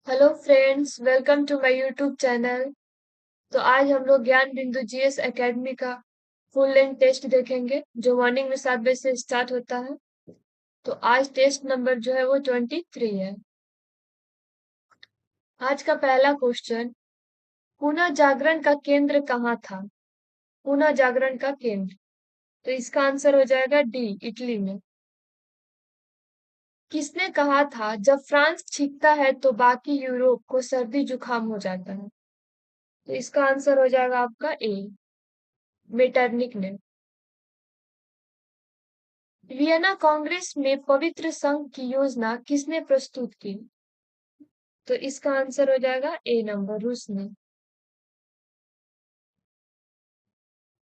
Hello friends, welcome to my YouTube channel. तो आज हम लोग ज्ञान बिंदु जीएस एकेडमी का फुल लेंथ टेस्ट देखेंगे जो मॉर्निंग में 7 बजे से स्टार्ट होता है। तो आज टेस्ट नंबर जो है वो 23 है। आज का पहला क्वेश्चन, पुनः जागरण का केंद्र कहाँ था? पुनः जागरण का केंद्र, तो इसका आंसर हो जाएगा डी, इटली में। किसने कहा था जब फ्रांस छींकता है तो बाकी यूरोप को सर्दी जुकाम हो जाता है? तो इसका आंसर हो जाएगा आपका ए, मेटरनिक ने। वियना कांग्रेस में पवित्र संघ की योजना किसने प्रस्तुत की? तो इसका आंसर हो जाएगा ए नंबर, रूस ने।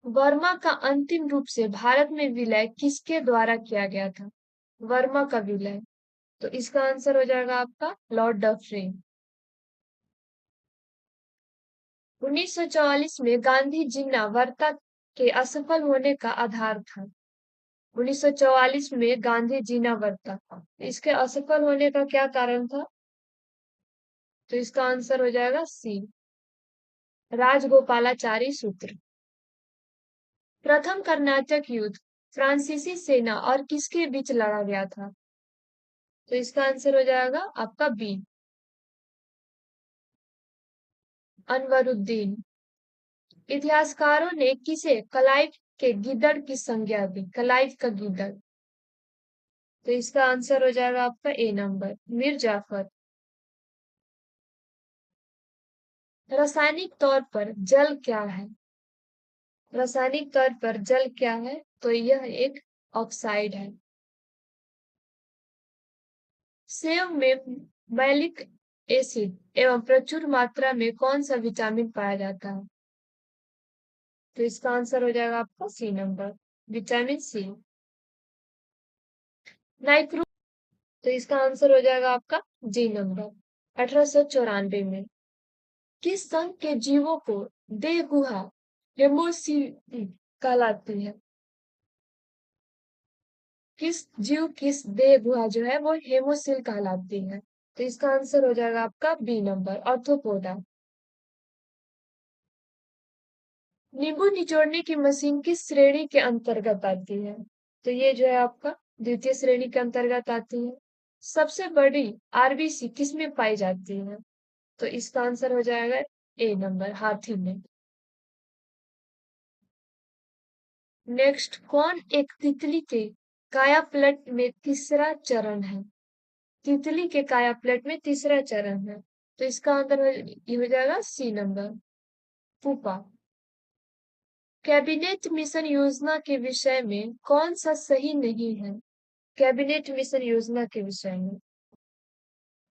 वर्मा का अंतिम रूप से भारत में विलय किसके द्वारा किया गया था? वर्मा का विलय, तो इसका आंसर हो जाएगा आपका लॉर्ड डफरिन। 1944 में गांधी जिन्ना वार्ता के असफल होने का आधार था। 1944 में गांधी जिन्ना वार्ता, इसके असफल होने का क्या कारण था? तो इसका आंसर हो जाएगा सी, राजगोपालाचारी सूत्र। प्रथम कर्नाटक युद्ध फ्रांसीसी सेना और किसके बीच लड़ा गया था? तो इसका आंसर हो जाएगा आपका बी, अनवरुद्दीन। इतिहासकारों ने किसे क्लाइव के गिद्दड़ की संज्ञा दी? क्लाइव का गिद्दड़, तो इसका आंसर हो जाएगा आपका ए नंबर, मीर जाफर। रासायनिक तौर पर जल क्या है? रासायनिक तौर पर जल क्या है? तो यह एक ऑक्साइड है। सेब में मैलिक एसिड एवं प्रचुर मात्रा में कौन सा विटामिन पाया जाता है? तो इसका आंसर हो जाएगा आपका सी नंबर, विटामिन सी। नाइक्रो, तो इसका आंसर हो जाएगा आपका जी नंबर। 1894 में किस संघ के जीवों को देह गुहा हेमोसिल कहलाती है? किस जीव किस देह गुहा जो है वो हेमोसिल कहलाती है? तो इसका आंसर हो जाएगा आपका बी नंबर, ऑर्थोपोडा। नींबू निचोड़ने की मशीन किस श्रेणी के अंतर्गत आती है? तो ये जो है आपका द्वितीय श्रेणी के अंतर्गत आती है। सबसे बड़ी आरबीसी किसमें पाई जाती है? तो इसका आंसर हो जाएगा ए नंबर, हाथी में। नेक्स्ट, कौन एक तितली के कायापलट में तीसरा चरण है? तितली के कायापलट में तीसरा चरण है, तो इसका आंसर ये हो जाएगा C number, pupa. Cabinet mission योजना के विषय में कौन सा सही नहीं है? कैबिनेट मिशन योजना के विषय में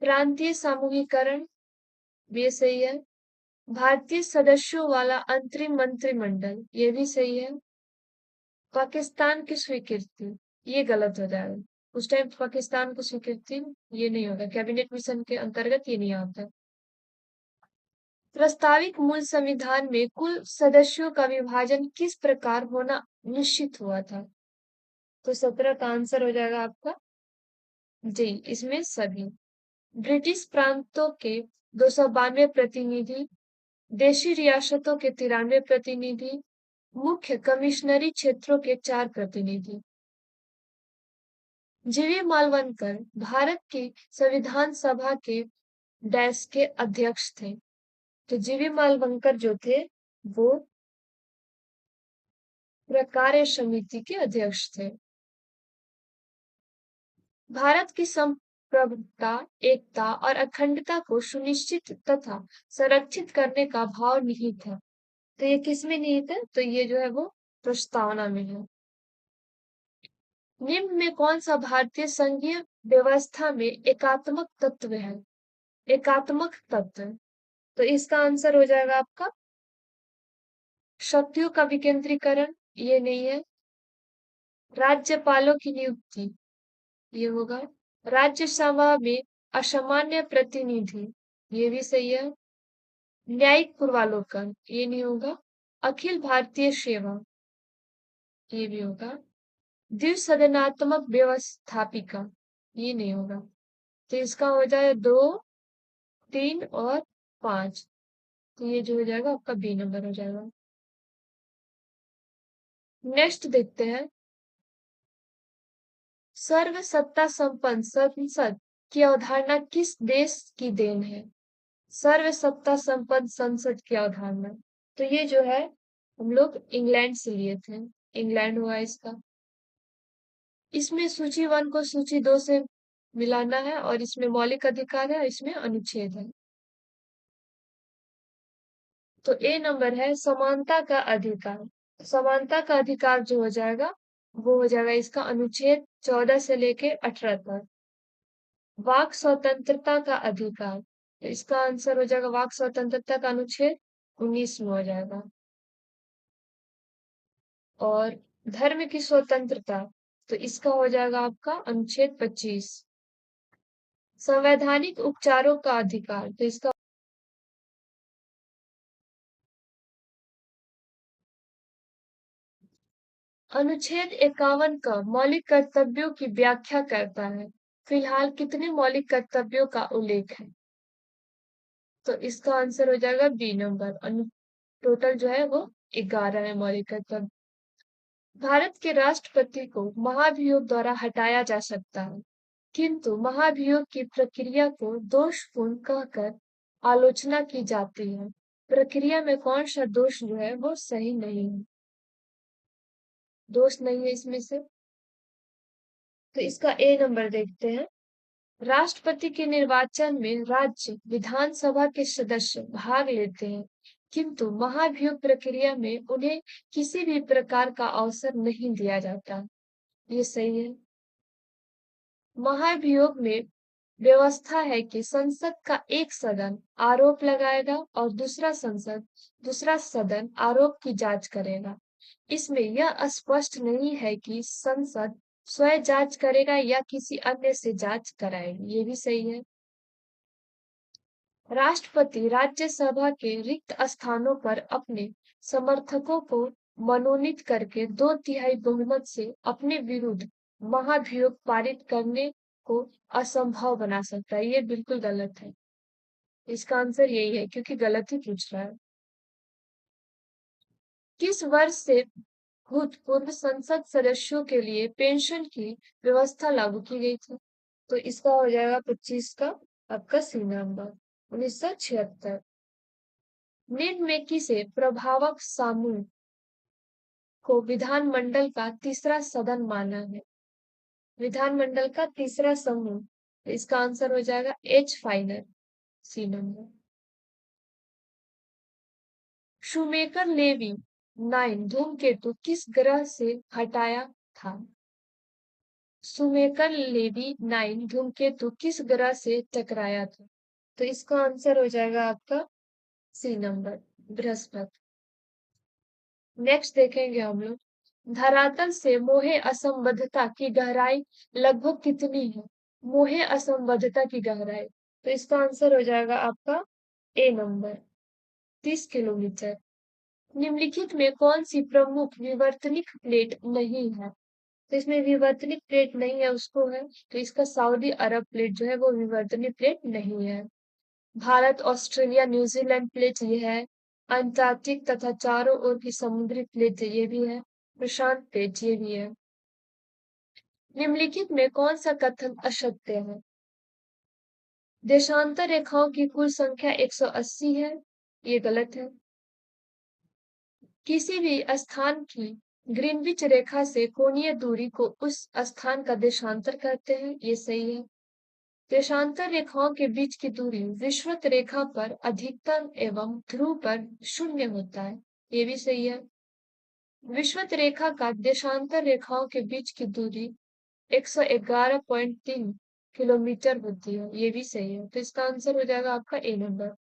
प्रांतीय सामूहिकरण, ये सही है। भारतीय सदस्यों वाला अंतरिम मंत्रिमंडल, ये भी सही है। पाकिस्तान की स्वीकृति, ये गलत हो जाएगा। उस टाइम पाकिस्तान को स्वीकृति ये नहीं होगा, कैबिनेट मिशन के अंतर्गत ये नहीं आता है। प्रस्तावित मूल संविधान में कुल सदस्यों का विभाजन किस प्रकार होना निश्चित हुआ था? तो 17 का आंसर हो जाएगा आपका जी, इसमें सभी। ब्रिटिश प्रांतों के 292 प्रतिनिधि, देशी रियासतों के 93 प्रतिनिधि, मुख्य कमिश्नरी क्षेत्रों के 4 प्रतिनिधि। जीवी मालवनकर भारत की संविधान सभा के डैश के अध्यक्ष थे। तो जीवी मालवनकर जो थे वो प्रकार्य समिति के अध्यक्ष थे। भारत की संप्रभुता, एकता और अखंडता को सुनिश्चित तथा संरक्षित करने का भाव निहित है। तो ये किसमें निहित है? तो ये जो है वो प्रस्तावना में है। निम्न में कौन सा भारतीय संघीय व्यवस्था में एकात्मक तत्व है? एकात्मक तत्व, तो इसका आंसर हो जाएगा आपका शक्तियों का विकेंद्रीकरण, ये नहीं है। राज्यपालों की नियुक्ति, ये होगा। राज्यसभा में असामान्य प्रतिनिधि, ये भी सही है। न्यायिक पूर्वालोकन, ये नहीं होगा। अखिल भारतीय सेवा, ये भी होगा। द्विसदनात्मक व्यवस्थापिका, ये नहीं होगा। तो इसका हो जाए 2 3 और 5। तो ये जो हो जाएगा आपका बी नंबर हो जाएगा। नेक्स्ट देखते हैं, सर्व सत्ता संपन्न संसद की अवधारणा किस देश की देन है? सर्व सत्ता संपन्न संसद की अवधारणा, तो ये जो है हम लोग इंग्लैंड से लिए थे। इंग्लैंड हुआ इसका। इसमें सूची 1 को सूची 2 से मिलाना है और इसमें मौलिक अधिकार है, इसमें अनुच्छेद है। तो ए नंबर है समानता का अधिकार। समानता का अधिकार जो हो जाएगा वो हो जाएगा इसका अनुच्छेद 14 से लेके 18 तक। वाक स्वतंत्रता का अधिकार, तो इसका आंसर हो जाएगा वाक स्वतंत्रता का अनुच्छेद 19 में हो जाएगा। और धर्म की स्वतंत्रता, तो इसका हो जाएगा आपका अनुच्छेद 25। संवैधानिक उपचारों का अधिकार, तो इसका अनुच्छेद 51 का मौलिक कर्तव्यों की व्याख्या करता है। फिलहाल कितने मौलिक कर्तव्यों का उल्लेख है? तो इसका आंसर हो जाएगा बी नंबर। टोटल जो है वो 11 है मौलिक कर्तव्य। भारत के राष्ट्रपति को महाभियोग द्वारा हटाया जा सकता है, किंतु महाभियोग की प्रक्रिया को दोषपूर्ण कहकर आलोचना की जाती है। प्रक्रिया में कौन सा दोष जो है वो सही नहीं है, दोष नहीं है इसमें से। तो इसका ए नंबर देखते हैं। राष्ट्रपति के निर्वाचन में राज्य विधानसभा के सदस्य भाग लेते हैं, किंतु महाभियोग प्रक्रिया में उन्हें किसी भी प्रकार का अवसर नहीं दिया जाता। ये सही है। महाभियोग में व्यवस्था है कि संसद का एक सदन आरोप लगाएगा और दूसरा सदन आरोप की जांच करेगा। इसमें यह स्पष्ट नहीं है कि संसद स्वयं जांच करेगा या किसी अन्य से जांच कराएगी। ये भी सही है। राष्ट्रपति राज्यसभा के रिक्त स्थानों पर अपने समर्थकों को मनोनीत करके 2/3 बहुमत से अपने विरुद्ध महाभियोग पारित करने को असंभव बना सकता है। ये बिल्कुल गलत है। इसका आंसर यही है क्योंकि गलत ही पूछ रहा है। किस वर्ष से भूतपूर्व संसद सदस्यों के लिए पेंशन की व्यवस्था लागू की गई थी? तो इसका हो जाएगा 25 का आपका सी नंबर 1976। निम्न में किसे प्रभावक समूह को विधानमंडल का तीसरा सदन माना है? विधानमंडल का तीसरा समूह, तो इसका आंसर हो जाएगा H final C number. Shoemaker Levy 9 धूमकेतु किस ग्रह से हटाया था? शूमेकर लेवी 9 धूमकेतु किस ग्रह से टकराया था? तो इसका आंसर हो जाएगा आपका सी नंबर बृहस्पति। नेक्स्ट देखेंगे हम लोग, धरातल से मोहे असंबद्धता की गहराई लगभग कितनी है? मोहे असंबद्धता की गहराई, तो इसका आंसर हो जाएगा आपका ए नंबर 30 किलोमीटर। निम्नलिखित में कौन सी प्रमुख विवर्तनिक प्लेट नहीं है? तो इसमें विवर्तनिक प्लेट नहीं है उसको है, तो इसका सऊदी अरब प्लेट जो है वो विवर्तनिक प्लेट नहीं है। भारत ऑस्ट्रेलिया न्यूजीलैंड प्लेट ये है। अंटार्कटिक तथा चारों ओर की समुद्री प्लेट ये भी है। प्रशांत प्लेट ये भी है। निम्नलिखित में कौन सा कथन असत्य है? देशांतर रेखाओं की कुल संख्या 180 है, ये गलत है। किसी भी स्थान की ग्रीनविच रेखा से कोणीय दूरी को उस स्थान का देशांतर कहते हैं, ये सही है। देशांतर रेखाओं के बीच की दूरी विषुवत रेखा पर अधिकतम एवं ध्रुव पर 0 होता है, ये भी सही है। विषुवत रेखा का देशांतर रेखाओं के बीच की दूरी 111.3 किलोमीटर होती है, ये भी सही है। तो इसका आंसर हो जाएगा आपका ए नंबर।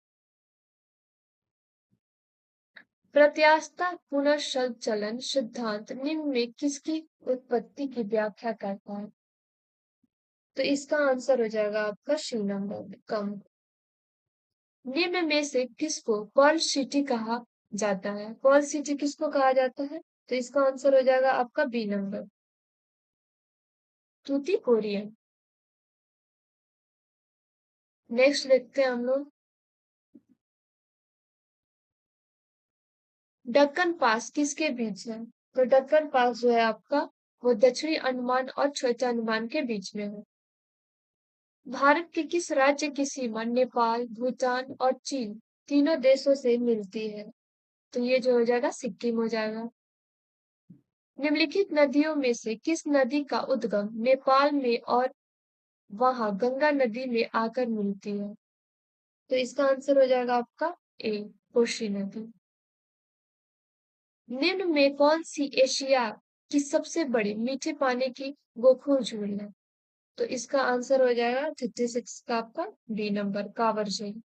प्रत्यास्थता पुनर्संचलन सिद्धांत निम्न में किसकी उत्पत्ति की व्याख्या करता है? तो इसका आंसर हो जाएगा आपका सी नंबर कम। निम्न में से किसको पर्ल सिटी कहा जाता है? पर्ल सिटी किसको कहा जाता है? तो इसका आंसर हो जाएगा आपका बी नंबर तूतीकोरिन। नेक्स्ट देखते हैं हम लोग, दक्कन पास किसके बीच है? तो दक्कन पास जो है आपका वो दक्षिणी अंडमान और छोटा अंडमान के बीच में है। भारत के किस राज्य की सीमा नेपाल, भूटान और चीन तीनों देशों से मिलती है? तो ये जो हो जाएगा सिक्किम हो जाएगा। निम्नलिखित नदियों में से किस नदी का उद्गम नेपाल में और वहां गंगा नदी में आकर मिलती है? तो इसका आंसर हो जाएगा आपका ए, कोशी नदी। निम्न में कौन सी एशिया की सबसे बड़ी मीठे पानी की गोखूर झील है? तो इसका आंसर हो जाएगा 36 का आपका बी नंबर, कांवर झील।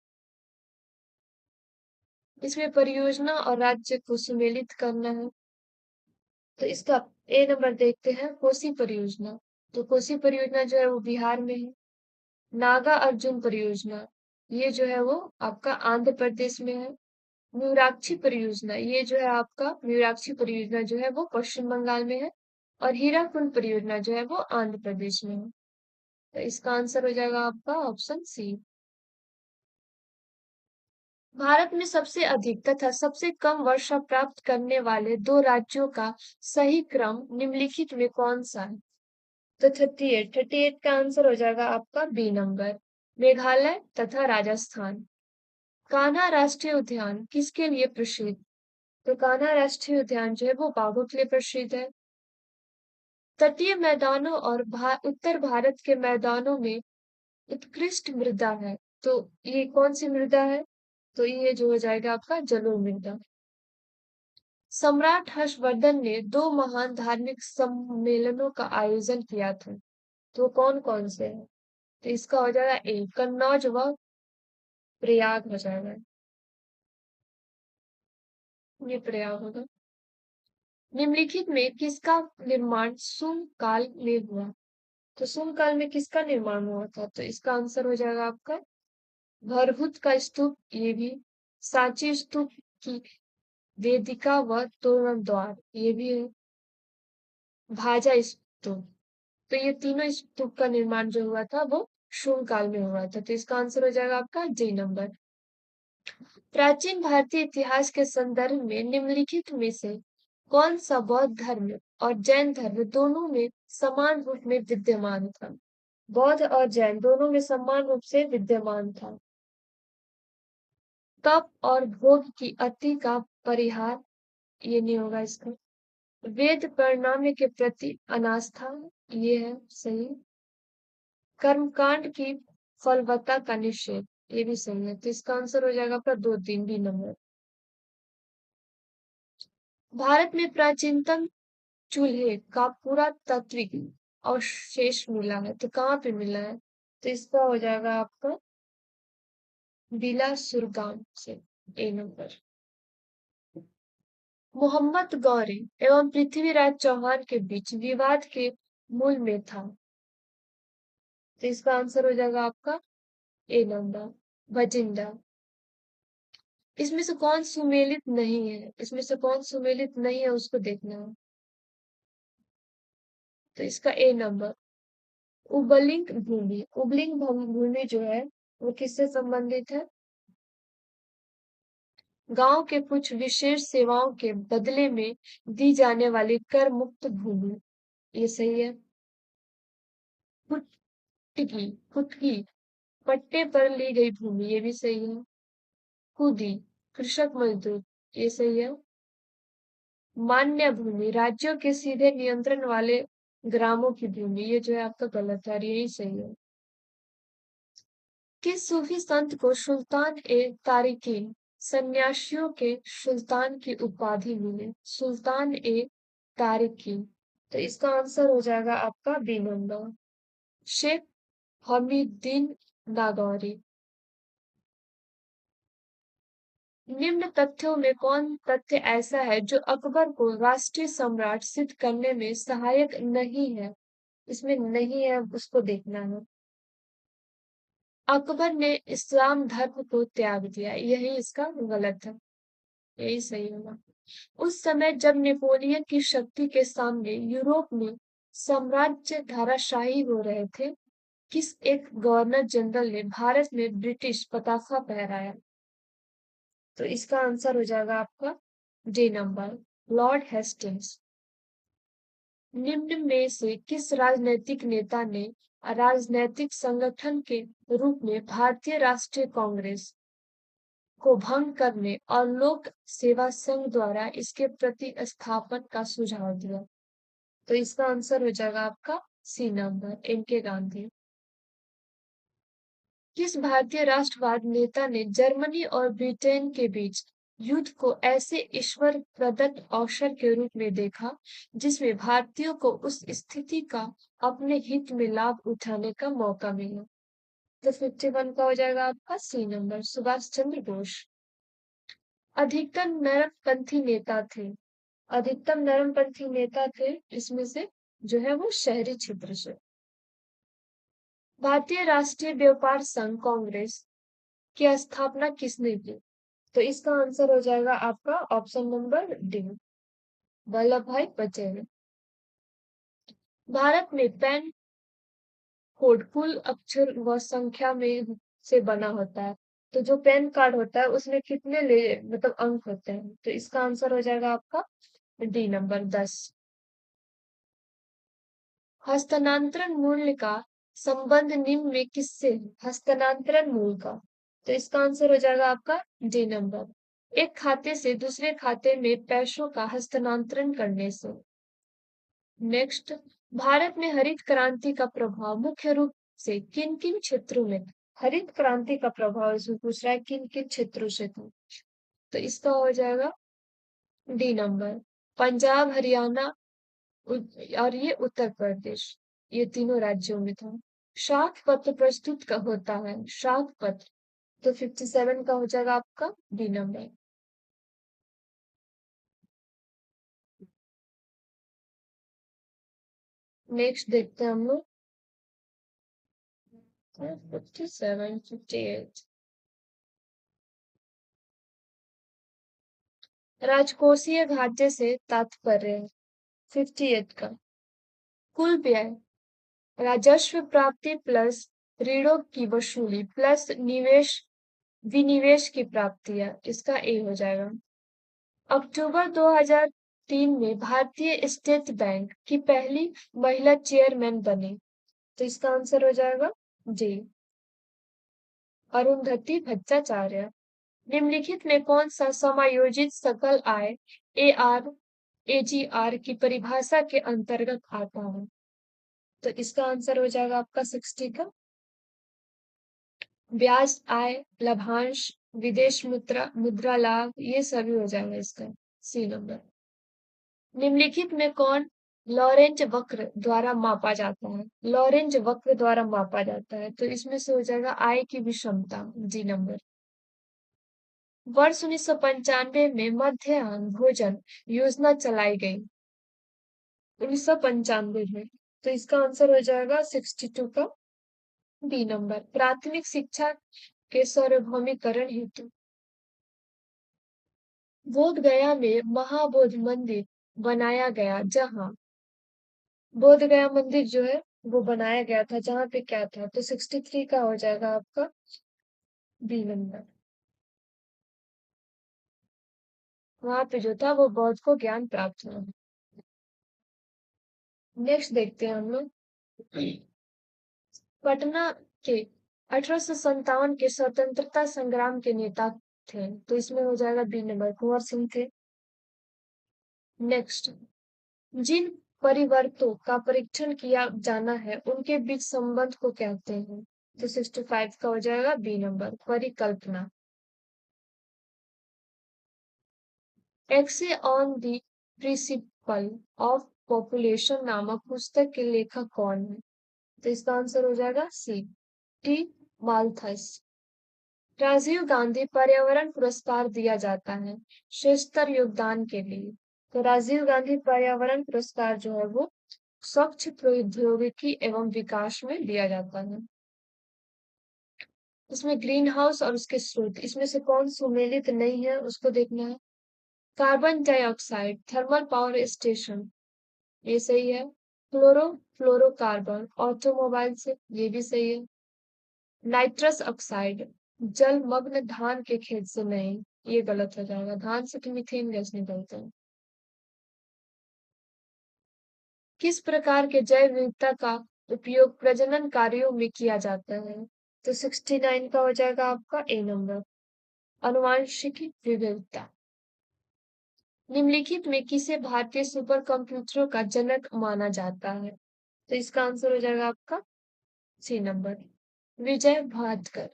इसमें परियोजना और राज्य को सुमेलित करना है। तो इसका ए नंबर देखते हैं, कोसी परियोजना। तो कोसी परियोजना जो है वो बिहार में है। नागा अर्जुन परियोजना ये जो है वो आपका आंध्र प्रदेश में है। मयूराक्षी परियोजना ये जो है आपका मयूराक्षी परियोजना जो है वो पश्चिम बंगाल में है। और हीराकुंड परियोजना जो है वो आंध्र प्रदेश में है। तो इसका आंसर हो जाएगा आपका ऑप्शन सी। भारत में सबसे अधिक तथा सबसे कम वर्षा प्राप्त करने वाले दो राज्यों का सही क्रम निम्नलिखित में कौन सा है? तो 38 का आंसर हो जाएगा आपका बी नंबर, मेघालय तथा राजस्थान। कान्हा राष्ट्रीय उद्यान किसके लिए प्रसिद्ध? तो कान्हा राष्ट्रीय उद्यान जो है वो बाघों के लिए प्रसिद्ध है। तटीय मैदानों और उत्तर भारत के मैदानों में उत्कृष्ट मृदा है। तो ये कौन सी मृदा है? तो ये जो हो जाएगा आपका जलोढ़ मृदा। सम्राट हर्षवर्धन ने दो महान धार्मिक सम्मेलनों का आयोजन किया था। तो कौन कौन से हैं? तो इसका हो जाएगा ए, कन्नौज व प्रयाग हो जाएगा। ये प्रयाग होगा। निम्नलिखित में किसका निर्माण सुंग काल में हुआ? तो सुंग काल में किसका निर्माण हुआ था? तो इसका आंसर हो जाएगा आपका भरहुत का स्तूप, ये भी सांची स्तूप की वेदिका व तोरण द्वार ये भी है। भाजा स्तूप, तो ये तीनों स्तूप का निर्माण जो हुआ था वो शुंग काल में हुआ था। तो इसका आंसर हो जाएगा आपका डी नंबर। प्राचीन भारतीय इतिहास के संदर्भ में निम्नलिखित में से कौन सा बौद्ध धर्म और जैन धर्म दोनों में समान रूप में विद्यमान था? बौद्ध और जैन दोनों में समान रूप से विद्यमान था। तप और भोग की अति का परिहार, ये नहीं होगा इसका। वेद परिणाम के प्रति अनास्था, ये है सही। कर्मकांड की फलवत्ता का निषेध, ये भी सही है। तो इसका आंसर हो जाएगा आपका 2, 3 बी नंबर। भारत में प्राचीनतम चूल्हे का पुरातात्विक अवशेष मिला है। तो कहाँ पे मिला है? तो इसका हो जाएगा आपका बिलासुर गांव से, ए नंबर। मोहम्मद गौरी एवं पृथ्वीराज चौहान के बीच विवाद के मूल में था। तो इसका आंसर हो जाएगा आपका ए नंबर, भजिंडा। इसमें से कौन सुमेलित नहीं है? इसमें से कौन सुमेलित नहीं है उसको देखना है। तो इसका ए नंबर, उबलिंग भूमि। उबलिंग भूमि जो है वो किससे संबंधित है? गांव के कुछ विशेष सेवाओं के बदले में दी जाने वाली कर मुक्त भूमि, ये सही है। फुटकी, फुटकी पट्टे पर ली गई भूमि, ये भी सही है। खुदी, कृषक मजदूर, ये सही है। मान्य भूमि, राज्यों के सीधे नियंत्रण वाले ग्रामों की भूमि, ये जो है आपका गलत है और यही सही है। किस सूफी संत को सुल्तान ए तारिकीन, सन्यासियों के सुल्तान की उपाधि मिली? सुल्तान ए तारिकीन, तो इसका आंसर हो जाएगा आपका बी नंबर, शेख हमीदुद्दीन नागौरी। निम्न तथ्यों में कौन तथ्य ऐसा है जो अकबर को राष्ट्रीय सम्राट सिद्ध करने में सहायक नहीं है? इसमें नहीं है उसको देखना है। अकबर ने इस्लाम धर्म को त्याग दिया, यही इसका गलत है, यही सही होगा। उस समय जब नेपोलियन की शक्ति के सामने यूरोप में साम्राज्य धाराशाही हो रहे थे, किस एक गवर्नर जनरल ने भारत में ब्रिटिश पताका फहराया? तो इसका आंसर हो जाएगा आपका डी नंबर लॉर्ड हेस्टिंग्स। निम्न में से किस राजनीतिक नेता ने राजनीतिक संगठन के रूप में भारतीय राष्ट्रीय कांग्रेस को भंग करने और लोक सेवा संघ द्वारा इसके प्रतिस्थापन का सुझाव दिया? तो इसका आंसर हो जाएगा आपका सी नंबर इनके गांधी। किस भारतीय राष्ट्रवाद नेता ने जर्मनी और ब्रिटेन के बीच युद्ध को ऐसे ईश्वर प्रदत्त अवसर के रूप में देखा जिसमें भारतीयों को उस स्थिति का अपने हित में लाभ उठाने का मौका मिला? तो 51 का हो जाएगा आपका सी नंबर सुभाष चंद्र बोस। अधिकतम नरमपंथी नेता थे। अधिकतम नरमपंथी नेता थे इसमें से जो है वो शहरी क्षेत्र से। भारतीय राष्ट्रीय व्यापार संघ कांग्रेस की स्थापना किसने की? तो इसका आंसर हो जाएगा आपका ऑप्शन नंबर डी वल्लभ भाई पटेल। भारत में पैन कोड कुल अक्षर व संख्या में से बना होता है। तो जो पैन कार्ड होता है उसमें कितने ले मतलब अंक होते हैं? तो इसका आंसर हो जाएगा आपका डी नंबर 10। हस्तांतरण मूल्य का संबंध निम्न में किससे है? हस्तांतरण मूल्य का। तो इसका आंसर हो जाएगा आपका डी नंबर एक खाते से दूसरे खाते में पैसों का हस्तांतरण करने से। नेक्स्ट, भारत में हरित क्रांति का प्रभाव मुख्य रूप से किन किन क्षेत्रों में? हरित क्रांति का प्रभाव इसमें पूछ रहा है किन किन क्षेत्रों से था? तो इसका हो जाएगा डी नंबर पंजाब हरियाणा और ये उत्तर प्रदेश, ये तीनों राज्यों में था। शाख पत्र प्रस्तुत का होता है शाख पत्र। तो 57 का हो जाएगा आपका डी नंबर। नेक्स्ट देखते हैं हम लोग 57 58 राजकोषीय घाटे से तात्पर्य 58 का कुल व्यय राजस्व प्राप्ति प्लस ऋणों की वसूली प्लस निवेश विनिवेश की प्राप्ति है। इसका ए हो जाएगा। अक्टूबर 2003 में भारतीय स्टेट बैंक की पहली महिला चेयरमैन बनी। तो इसका आंसर हो जाएगा जी अरुंधति भट्टाचार्य। निम्नलिखित में कौन सा समायोजित सकल आय एजीआर की परिभाषा के अंतर्गत आता है? तो इसका आंसर हो जाएगा आपका 60 का ब्याज आय लाभांश विदेश मुद्रा लाभ ये सभी हो जाएगा इसका सी नंबर। निम्नलिखित में कौन लॉरेंज वक्र द्वारा मापा जाता है? लॉरेंज वक्र द्वारा मापा जाता है तो इसमें से हो जाएगा आय की विषमता जी नंबर। वर्ष 1995 में मध्याह्न भोजन योजना चलाई गई 1995 में। तो इसका आंसर हो जाएगा 62 का बी नंबर प्राथमिक शिक्षा के सार्वभौमिकरण हेतु। बोध गया में महाबोध मंदिर बनाया गया जहाँ बोध गया मंदिर जो है वो बनाया गया था जहाँ पे क्या था? तो 63 का हो जाएगा आपका बी नंबर। वहां पे जो था वो बौद्ध को ज्ञान प्राप्त हुआ। नेक्स्ट देखते हैं हम लोग पटना के 1857 के स्वतंत्रता संग्राम के नेता थे। तो इसमें हो जाएगा बी नंबर कुंवर सिंह थे। नेक्स्ट, जिन परिवर्तों का परीक्षण किया जाना है उनके बीच संबंध को कहते हैं? तो 65 का हो जाएगा बी नंबर परिकल्पना। Essay on the principle of population नामक पुस्तक के लेखक कौन है? तो इसका आंसर हो जाएगा C T Malthus. Rajiv Gandhi पर्यावरण पुरस्कार दिया जाता है श्रेष्ठतर योगदान के लिए। तो राजीव गांधी पर्यावरण पुरस्कार जो है वो स्वच्छ प्रौद्योगिकी एवं विकास में दिया जाता है। इसमें ग्रीन हाउस और उसके स्रोत इसमें से कौन सुमेलित नहीं है उसको देखना है। Carbon dioxide thermal power station ये सही है। फ्लोरोकार्बन ऑटोमोबाइल से ये भी सही है। नाइट्रस ऑक्साइड जलमग्न धान के खेत से नहीं ये गलत हो जाएगा। धान से तो मीथेन गैस निकलता है। किस प्रकार के जैव विविधता का उपयोग प्रजनन कार्यों में किया जाता है? तो 69 का हो जाएगा आपका ए नंबर, आनुवांशिक विविधता। निम्नलिखित में किसे भारतीय सुपर कंप्यूटरों का जनक माना जाता है? तो इसका आंसर हो जाएगा आपका सी नंबर, विजय भास्कर।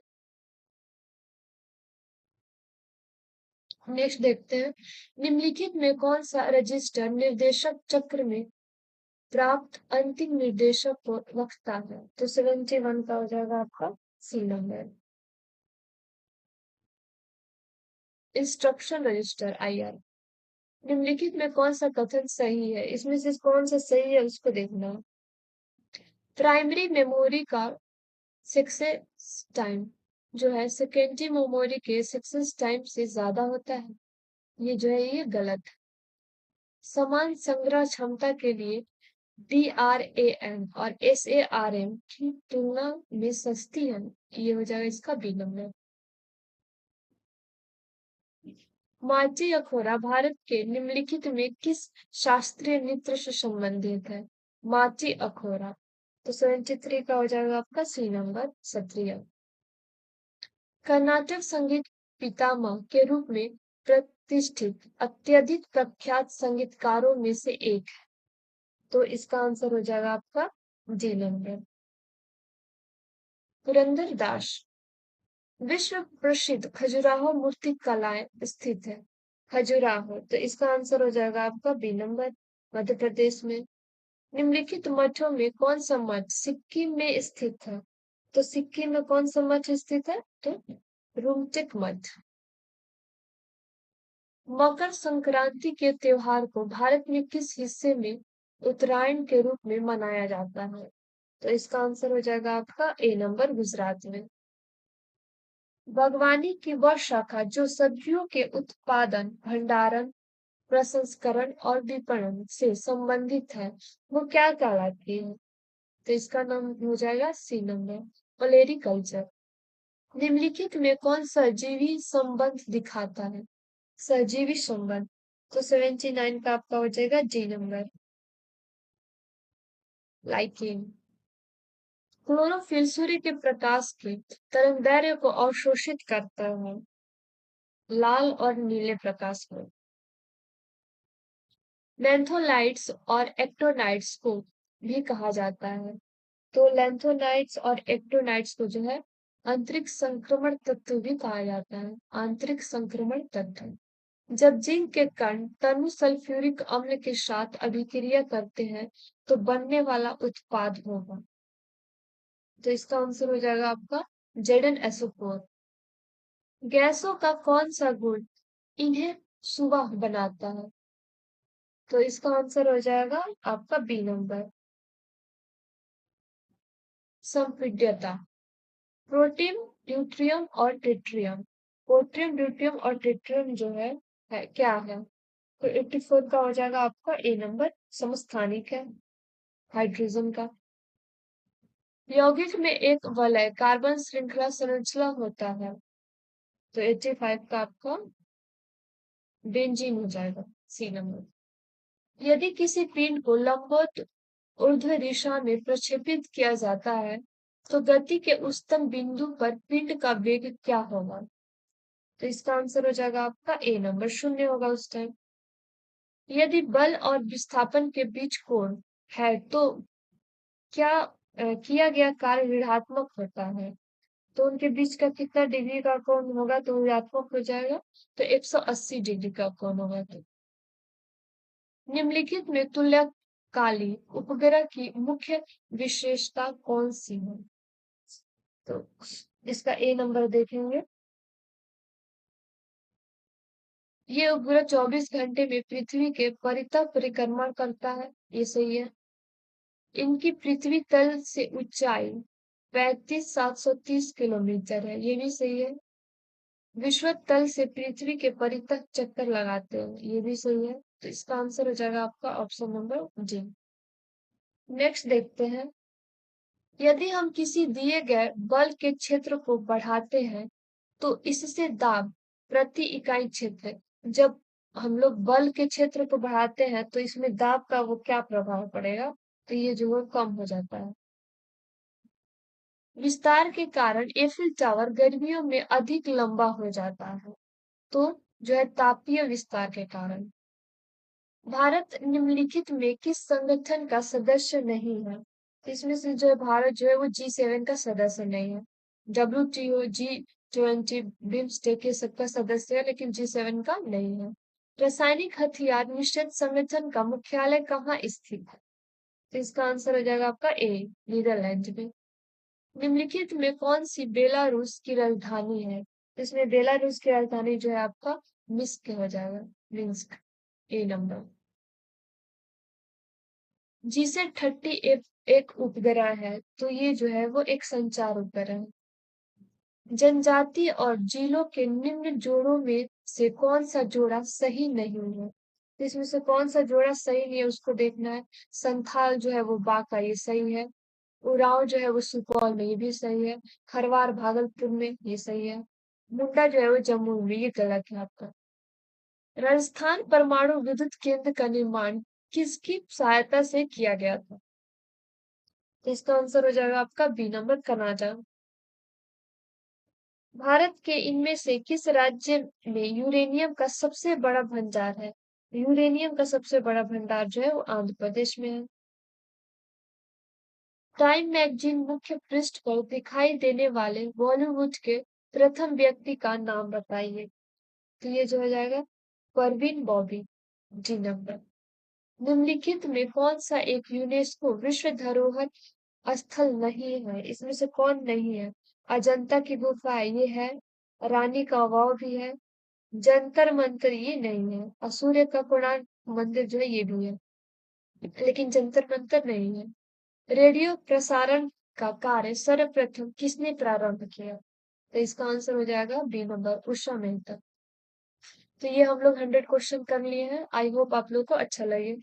नेक्स्ट देखते हैं, निम्नलिखित में कौन सा रजिस्टर निर्देशक चक्र में प्राप्त अंतिम निर्देशक को रखता है? तो 71 का हो जाएगा आपका C number, instruction register IR। निम्नलिखित में कौन सा कथन सही है? इसमें से कौन सा सही है उसको देखना। प्राइमरी मेमोरी का सक्सेस टाइम जो है सेकेंडरी मेमोरी के सक्सेस टाइम से ज्यादा होता है। ये जो है ये गलत है। समान संग्रह क्षमता के लिए DRAM और SARM की तुलना में सस्ती है। ये हो जाएगा इसका बी नंबर। माची अखोरा भारत के निम्नलिखित में किस शास्त्रीय नृत्य से संबंधित है? माची अखोरा, तो 73 का हो जाएगा आपका सी नंबर, सत्रिय। कर्नाटक संगीत पितामह के रूप में प्रतिष्ठित अत्यधिक प्रख्यात संगीतकारों में से एक है। तो इसका आंसर हो जाएगा आपका डी नंबर, पुरंदर दास। विश्व प्रसिद्ध खजुराहो मूर्ति कलाएं स्थित है। खजुराहो, तो इसका आंसर हो जाएगा आपका बी नंबर, मध्य प्रदेश में। निम्नलिखित मठों में कौन सा मठ सिक्किम में स्थित है? तो सिक्किम में कौन सा मठ स्थित है? तो रूमचक मठ। मकर संक्रांति के त्योहार को भारत में किस हिस्से में उत्तरायण के रूप में मनाया जाता है? तो इसका आंसर हो जाएगा आपका ए नंबर, गुजरात में। बागवानी की वह शाखा जो सब्जियों के उत्पादन, भंडारण, प्रसंस्करण और विपणन से संबंधित है, वो क्या कहलाती है? तो इसका नाम हो जाएगा सी नंबर, ओलेरीकल्चर। निम्नलिखित में कौन सहजीवी संबंध दिखाता है? सहजीवी संबंध, तो 79 का आपका हो जाएगा डी नंबर, लाइकेन। क्लोरोफिल सूर्य के प्रकाश के तरंगदैर्घ्य को अवशोषित करता है, लाल और नीले प्रकाश को। लेंथोलाइट्स और एक्टोनाइट्स को भी कहा जाता है। तो लेंथोनाइट्स और एक्टोनाइट्स को जो है आंतरिक संक्रमण तत्व भी कहा जाता है, आंतरिक संक्रमण तत्व। जब जिंक के कण तनु सल्फ्यूरिक अम्ल के साथ अभिक्रिया करते हैं तो बनने वाला उत्पाद होगा। तो इसका आंसर हो जाएगा आपका ZnSO4। गैसों का कौन सा गुण इन्हें सुवाह बनाता है? तो इसका आंसर हो जाएगा आपका बी नंबर, संपीड्यता। प्रोटियम, ड्यूट्रियम और ट्रिटियम। प्रोटियम, ड्यूट्रियम और ट्रिटियम जो है क्या है? तो 84 का हो जाएगा आपका ए नंबर, समस्थानिक है, हाइड्रोजन का। यौगिक में एक वलय कार्बन श्रृंखला संरचना होता है। तो 85 का आपका बेंजीन हो जाएगा, सी नंबर। यदि किसी पिंड को लंबवत ऊर्ध्व दिशा में प्रक्षेपित किया जाता है तो गति के उच्चतम बिंदु पर पिंड का वेग क्या होगा? तो इसका आंसर हो जाएगा आपका ए नंबर, 0 होगा उस टाइम। यदि बल और विस्थापन के बीच कोण है तो क्या किया गया कार्य ऋणात्मक होता है? तो उनके बीच का कितना डिग्री का कोण होगा तो ऋणात्मक हो जाएगा, तो 180 डिग्री का कोण होगा। तो निम्नलिखित में तुल्यकाली उपग्रह की मुख्य विशेषता कौन सी है? तो इसका ए नंबर देखेंगे। ये उपग्रह 24 घंटे में पृथ्वी के परितः परिक्रमण करता है, ये सही है। इनकी पृथ्वी तल से ऊंचाई 35,730 किलोमीटर है, ये भी सही है। विश्व तल से पृथ्वी के परितः चक्कर लगाते हैं, ये भी सही है। तो इसका आंसर हो जाएगा आपका ऑप्शन नंबर डी। नेक्स्ट देखते हैं, यदि हम किसी दिए गए बल के क्षेत्र को बढ़ाते हैं तो इससे दाब प्रति इकाई क्षेत्र। जब हम लोग बल के क्षेत्र को बढ़ाते हैं तो इसमें दाब का वो क्या प्रभाव पड़ेगा, तो ये जो है कम हो जाता है। विस्तार के कारण एफिल टावर गर्मियों में अधिक लंबा हो जाता है, तो जो है तापीय विस्तार के कारण। भारत निम्नलिखित में किस संगठन का सदस्य नहीं है, तो इसमें से जो है भारत जो है वो G7 का सदस्य नहीं है। WTO, G20, बिम्स्टेक ये सबका सदस्य है लेकिन G7 का नहीं है। रासायनिक हथियार निषेध संगठन का मुख्यालय कहाँ स्थित है, तो इसका आंसर हो जाएगा आपका ए, नीदरलैंड में। निम्नलिखित में कौन सी बेलारूस की राजधानी है, तो इसमें बेलारूस की राजधानी जो है आपका मिस्क हो जाएगा, मिन्स्क, ए नंबर। G30 एक उपग्रह है, तो ये जो है वो एक संचार उपग्रह है। जनजाति और जिलों के निम्न जोड़ों में से कौन सा जोड़ा सही नहीं है, तो इसमें से कौन सा जोड़ा सही नहीं है उसको देखना है। संथाल जो है वो बांका, ये सही है। उरांव जो है वो सुपौल में, ये भी सही है। खरवार भागलपुर में, ये सही है। मुंडा जो है वो जम्मू में, ये गलत है आपका। राजस्थान परमाणु विद्युत केंद्र का निर्माण किसकी सहायता से किया गया था, तो इसका आंसर हो जाएगा आपका बी नंबर, कनाडा। भारत के इनमें से किस राज्य में यूरेनियम का सबसे बड़ा भंडार है, यूरेनियम का सबसे बड़ा भंडार जो है वो आंध्र प्रदेश में है। टाइम मैगजीन मुख्य पृष्ठ पर दिखाई देने वाले बॉलीवुड के प्रथम व्यक्ति का नाम बताइए, तो ये जो हो जाएगा परवीन बॉबी, जी नंबर। निम्नलिखित में कौन सा एक यूनेस्को विश्व धरोहर स्थल नहीं है, इसमें से कौन नहीं है। अजंता की गुफा है, ये है। रानी का वाव भी है। जंतर मंतर ये नहीं है, और सूर्य का कोणार्क मंदिर जो है ये भी है, लेकिन जंतर मंतर नहीं है। रेडियो प्रसारण का कार्य सर्वप्रथम किसने प्रारंभ किया, तो इसका आंसर हो जाएगा बी नंबर, उषा मेहता। तो ये हम लोग 100 क्वेश्चन कर लिए हैं। आई होप आप लोग को अच्छा लगे।